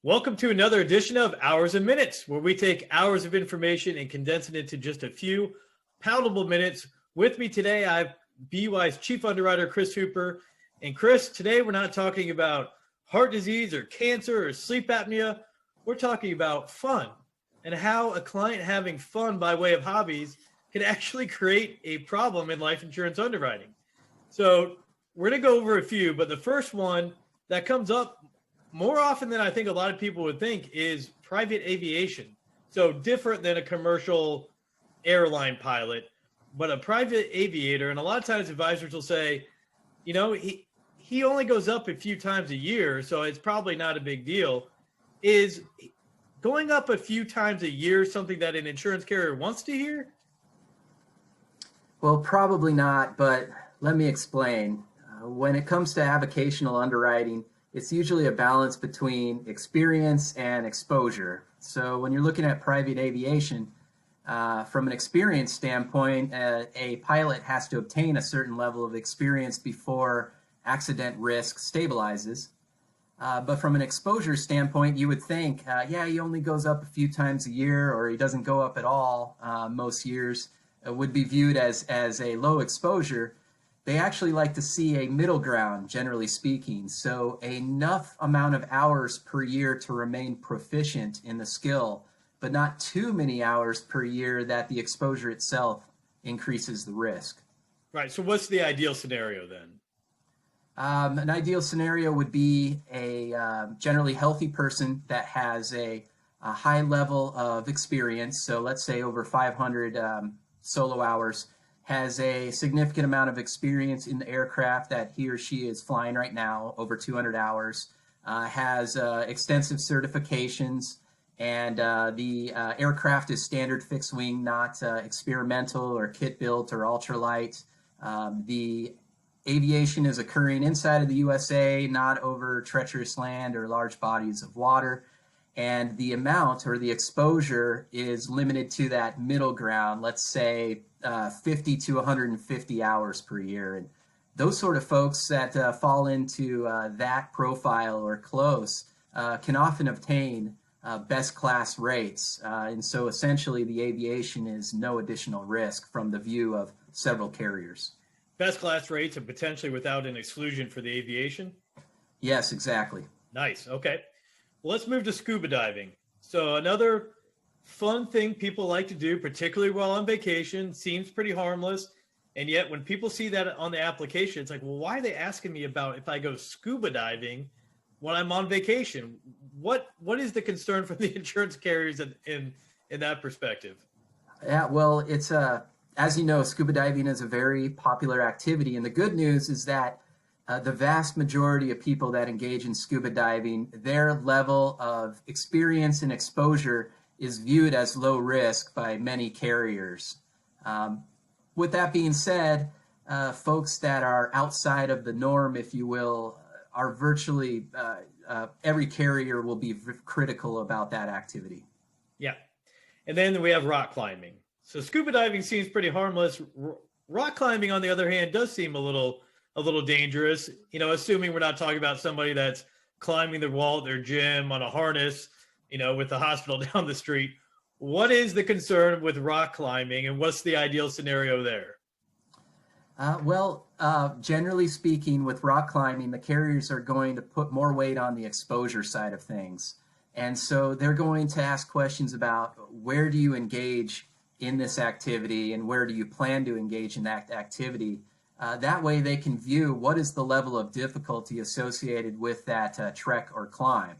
Welcome to another edition of Hours and Minutes, where we take hours of information and condense it into just a few palatable minutes. With me today, I have BUI's Chief Underwriter, Chris Hooper. And Chris, today we're not talking about heart disease or cancer or sleep apnea. We're talking about fun and how a client having fun by way of hobbies can actually create a problem in life insurance underwriting. So we're going to go over a few, but the first one that comes up more often than I think a lot of people would think is private aviation. So different than a commercial airline pilot, but a private aviator. And a lot of times advisors will say, you know, he only goes up a few times a year, so it's probably not a big deal. Is going up a few times a year something that an insurance carrier wants to hear? Well, probably not, but let me explain. When it comes to avocational underwriting, it's usually a balance between experience and exposure. So when you're looking at private aviation, from an experience standpoint, a pilot has to obtain a certain level of experience before accident risk stabilizes. But from an exposure standpoint, you would think, yeah, he only goes up a few times a year, or he doesn't go up at all most years, would be viewed as a low exposure. They actually like to see a middle ground, generally speaking. So enough amount of hours per year to remain proficient in the skill, but not too many hours per year that the exposure itself increases the risk. Right. So what's the ideal scenario then? An ideal scenario would be a generally healthy person that has a high level of experience. So let's say over 500 solo hours, has a significant amount of experience in the aircraft that he or she is flying right now, over 200 hours, has extensive certifications, and the aircraft is standard fixed wing, not experimental or kit built or ultralight. The aviation is occurring inside of the USA, not over treacherous land or large bodies of water. And the amount or the exposure is limited to that middle ground, let's say 50 to 150 hours per year. And those sort of folks that fall into that profile or close can often obtain best class rates. And so essentially the aviation is no additional risk from the view of several carriers. Best class rates and potentially without an exclusion for the aviation? Yes, exactly. Nice. Okay. Well, let's move to scuba diving. So another fun thing people like to do, particularly while on vacation, seems pretty harmless. And yet when people see that on the application, it's like, well, why are they asking me about if I go scuba diving when I'm on vacation? What is the concern for the insurance carriers in that perspective? Yeah, well, it's as you know, scuba diving is a very popular activity. And the good news is that the vast majority of people that engage in scuba diving, their level of experience and exposure is viewed as low risk by many carriers. With that being said, folks that are outside of the norm, if you will, are virtually every carrier will be critical about that activity. Yeah. And then we have rock climbing. So scuba diving seems pretty harmless. Rock climbing, on the other hand, does seem a little dangerous, assuming we're not talking about somebody that's climbing the wall at their gym on a harness, with the hospital down the street. What is the concern with rock climbing, and what's the ideal scenario there? Generally speaking, with rock climbing, the carriers are going to put more weight on the exposure side of things. And so they're going to ask questions about where do you engage in this activity and where do you plan to engage in that activity. That way they can view what is the level of difficulty associated with that trek or climb.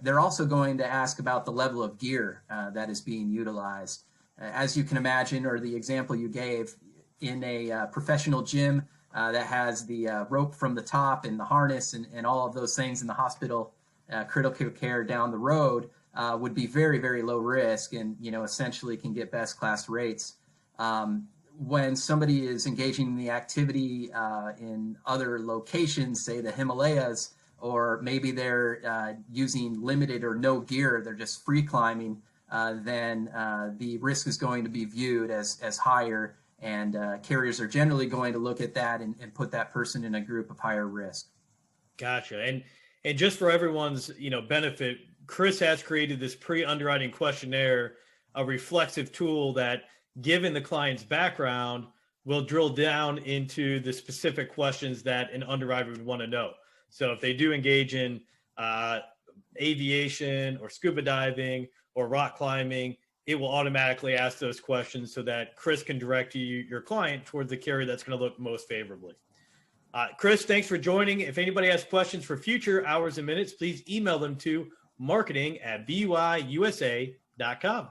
They're also going to ask about the level of gear that is being utilized. As you can imagine, or the example you gave, in a professional gym that has the rope from the top and the harness and all of those things in the hospital, critical care down the road would be very, very low risk and, essentially can get best class rates. When somebody is engaging in the activity in other locations, say the Himalayas, or maybe they're using limited or no gear, they're just free climbing, then the risk is going to be viewed as higher, and carriers are generally going to look at that and put that person in a group of higher risk. Gotcha. And And just for everyone's, benefit, Chris has created this pre-underwriting questionnaire, a reflexive tool that, given the client's background, will drill down into the specific questions that an underwriter would want to know. So if they do engage in aviation or scuba diving or rock climbing, it will automatically ask those questions so that Chris can direct your client towards the carrier that's going to look most favorably. Chris, thanks for joining. If anybody has questions for future Hours and Minutes, please email them to marketing@buiusa.com.